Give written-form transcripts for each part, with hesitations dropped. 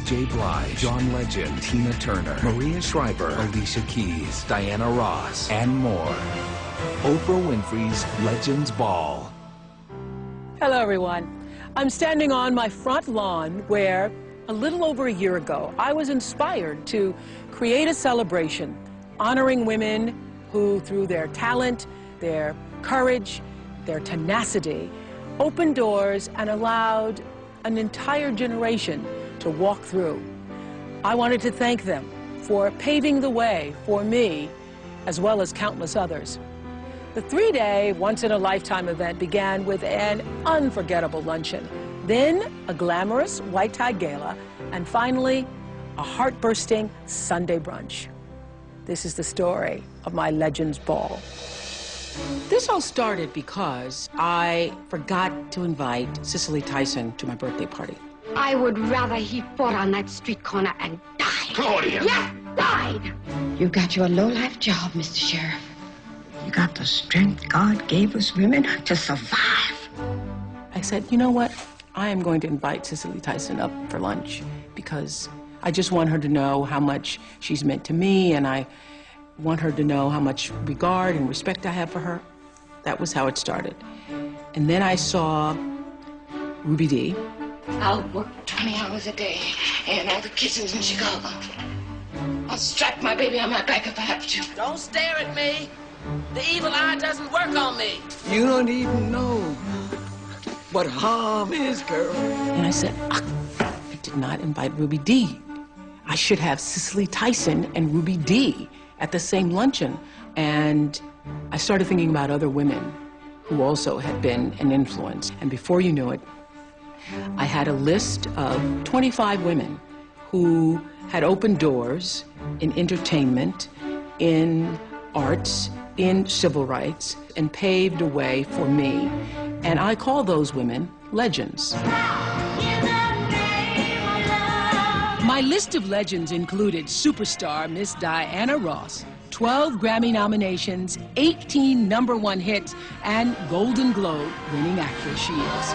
J. Blige, John Legend, Tina Turner, Maria Shriver, Alicia Keys, Diana Ross, and more. Oprah Winfrey's Legends Ball. Hello, everyone. I'm standing on my front lawn where, a little over a year ago, I was inspired to create a celebration honoring women who, through their talent, their courage, their tenacity, opened doors and allowed an entire generation to walk through. I wanted to thank them for paving the way for me, as well as countless others. The three-day, once-in-a-lifetime event began with an unforgettable luncheon, then a glamorous white-tie gala, and finally, a heart-bursting Sunday brunch. This is the story of my Legends Ball. This all started because I forgot to invite Cicely Tyson to my birthday party. I would rather he fought on that street corner and died. Claudia! Yes, died! You got your low-life job, Mr. Sheriff. You got the strength God gave us women to survive. I said, you know what? I am going to invite Cicely Tyson up for lunch because I just want her to know how much she's meant to me, and I want her to know how much regard and respect I have for her. That was how it started. And then I saw Ruby Dee. I'll work 20 hours a day and all the kitchens in Chicago. I'll strap my baby on my back if I have to. Don't stare at me. The evil eye doesn't work on me. You don't even know what harm is, girl. And I said, I did not invite Ruby Dee. I should have Cicely Tyson and Ruby Dee at the same luncheon. And I started thinking about other women who also had been an influence. And before you knew it, I had a list of 25 women who had opened doors in entertainment, in arts, in civil rights, and paved a way for me. And I call those women legends. My list of legends included superstar Miss Diana Ross, 12 Grammy nominations, 18 #1 hits, and Golden Globe winning actress she is.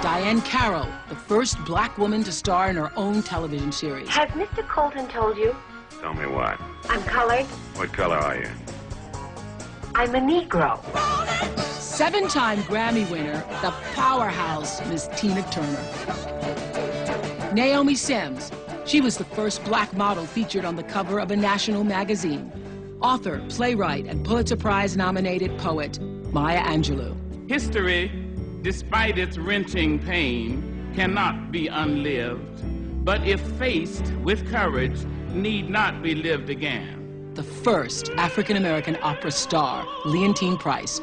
Diane Carroll, the first black woman to star in her own television series. Has Mr. Colton told you? Tell me what? I'm colored. What color are you? I'm a Negro. 7-time Grammy winner, the powerhouse Miss Tina Turner. Naomi Sims, she was the first black model featured on the cover of a national magazine. Author, playwright, and Pulitzer Prize-nominated poet, Maya Angelou. History, despite its wrenching pain, cannot be unlived, but if faced with courage, need not be lived again. The first African-American opera star, Leontine Price.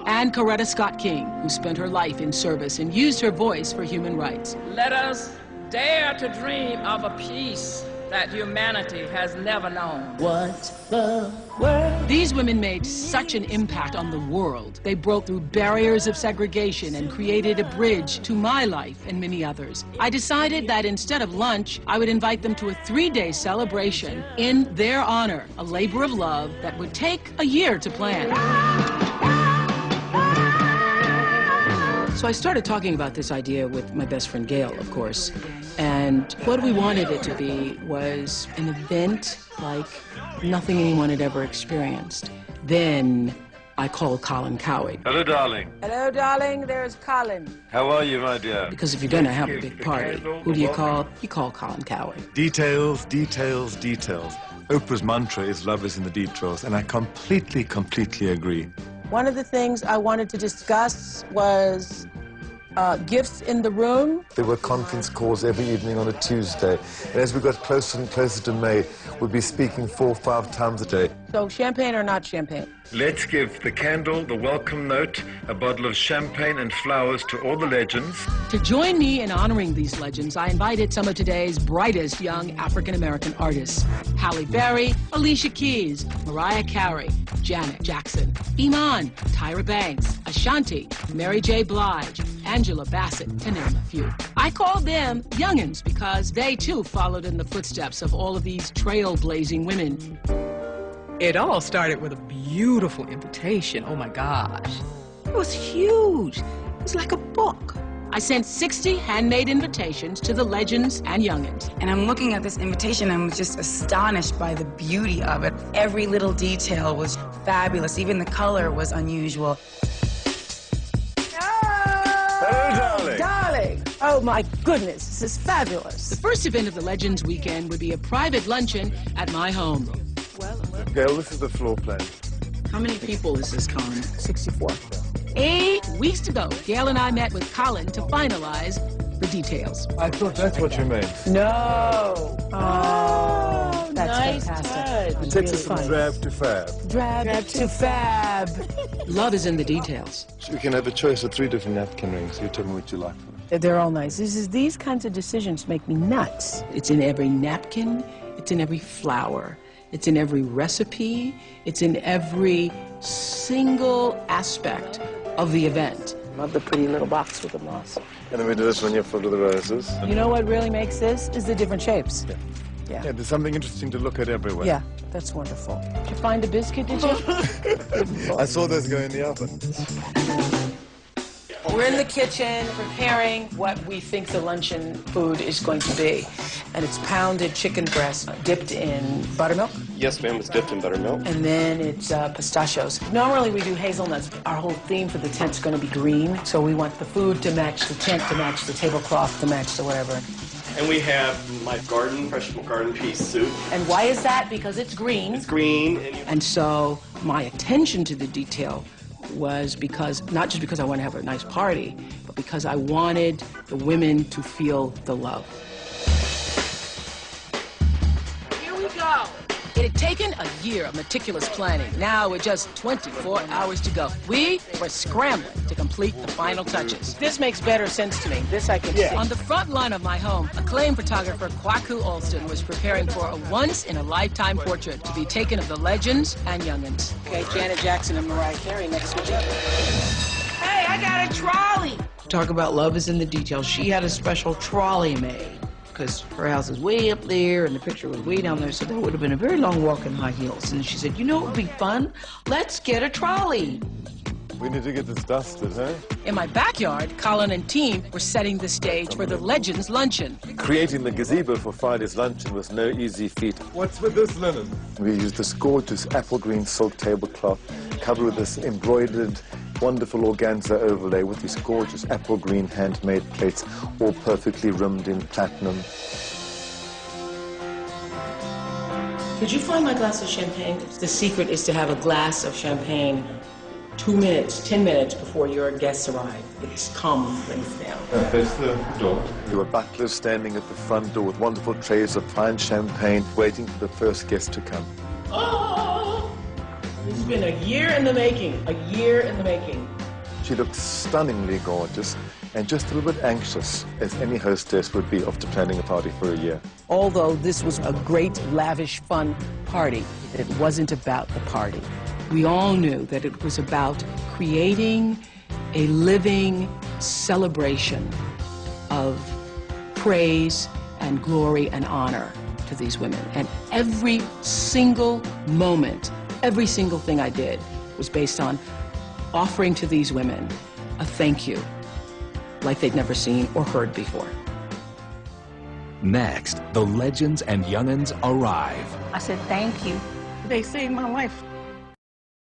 And Coretta Scott King, who spent her life in service and used her voice for human rights. Let us dare to dream of a peace that humanity has never known. What's the world? These women made such an impact on the world. They broke through barriers of segregation and created a bridge to my life and many others. I decided that instead of lunch, I would invite them to a 3-day celebration in their honor, a labor of love that would take a year to plan. So I started talking about this idea with my best friend Gail, of course, and what we wanted it to be was an event like nothing anyone had ever experienced. Then I called Colin Cowie. Hello, darling. Hello, darling, there's Colin. How are you, my dear? Because if you're gonna have a big party, who do you call? You call Colin Cowie. Details, details, details. Oprah's mantra is love is in the details, and I completely agree. One of the things I wanted to discuss was gifts in the room. There were conference calls every evening on a Tuesday, and as we got closer and closer to May, we'd be speaking 4 or 5 times a day. So champagne or not champagne? Let's give the candle, the welcome note, a bottle of champagne and flowers to all the legends. To join me in honoring these legends, I invited some of today's brightest young African-American artists. Halle Berry, Alicia Keys, Mariah Carey, Janet Jackson, Iman, Tyra Banks, Ashanti, Mary J. Blige, Angela Bassett, to name a few. I called them youngins because they too followed in the footsteps of all of these trailblazing women. It all started with a beautiful invitation. Oh my gosh. It was huge. It was like a book. I sent 60 handmade invitations to the Legends and Youngins. And I'm looking at this invitation and I'm just astonished by the beauty of it. Every little detail was fabulous. Even the color was unusual. Hello, Darling! Oh my goodness, this is fabulous. The first event of the Legends weekend would be a private luncheon at my home. Gail, this is the floor plan. How many people is this, Colin? 64. 8 weeks to go, Gail and I met with Colin to finalize the details. I thought that's what you meant. No. Oh, that's fantastic. It takes us from drab to fab. Drab to fab. Love is in the details. So you can have a choice of 3 different napkin rings. You tell me what you like for them. They're all nice. These kinds of decisions make me nuts. It's in every napkin. It's in every flower. It's in every recipe. It's in every single aspect of the event. Love the pretty little box with the moss. And then we do this one here for the roses. You know what really makes this? Is the different shapes. Yeah, there's something interesting to look at everywhere. Yeah, that's wonderful. Did you find a biscuit, did you? I saw those go in the oven. We're in the kitchen preparing what we think the luncheon food is going to be. And it's pounded chicken breast dipped in buttermilk. Yes, ma'am, it's dipped in buttermilk. And then it's pistachios. Normally we do hazelnuts. Our whole theme for the tent's going to be green. So we want the food to match the tent, to match the tablecloth, to match the whatever. And we have my fresh garden pea soup. And why is that? Because it's green. It's green. And so my attention to the detail was not just because I want to have a nice party, but because I wanted the women to feel the love. Here we go. It had taken a year of meticulous planning. Now with just 24 hours to go, we were scrambling to complete the final touches. This makes better sense to me. This I can see. On the front line of my home, acclaimed photographer Kwaku Alston was preparing for a once-in-a-lifetime portrait to be taken of the Legends and Youngins. Okay, Janet Jackson and Mariah Carey next to each other. Hey, I got a trolley! Talk about love is in the details. She had a special trolley made because her house is way up there and the picture was way down there, so that would have been a very long walk in high heels. And she said, you know what would be fun? Let's get a trolley. We need to get this dusted, huh? In my backyard, Colin and team were setting the stage for the Legends Luncheon. Creating the gazebo for Friday's luncheon was no easy feat. What's with this linen? We used this gorgeous apple green silk tablecloth covered with this embroidered wonderful organza overlay with these gorgeous apple green handmade plates, all perfectly rimmed in platinum. Could you find my glass of champagne? The secret is to have a glass of champagne 2 minutes, 10 minutes before your guests arrive. It's calm things down. That's the door. There were butlers standing at the front door with wonderful trays of fine champagne, waiting for the first guest to come. Oh! This has been a year in the making. A year in the making. She looked stunningly gorgeous and just a little bit anxious, as any hostess would be after planning a party for a year. Although this was a great, lavish, fun party, it wasn't about the party. We all knew that it was about creating a living celebration of praise and glory and honor to these women. And every single moment, every single thing I did was based on offering to these women a thank you like they'd never seen or heard before. Next, the Legends and Youngins arrive. I said, thank you. They saved my life.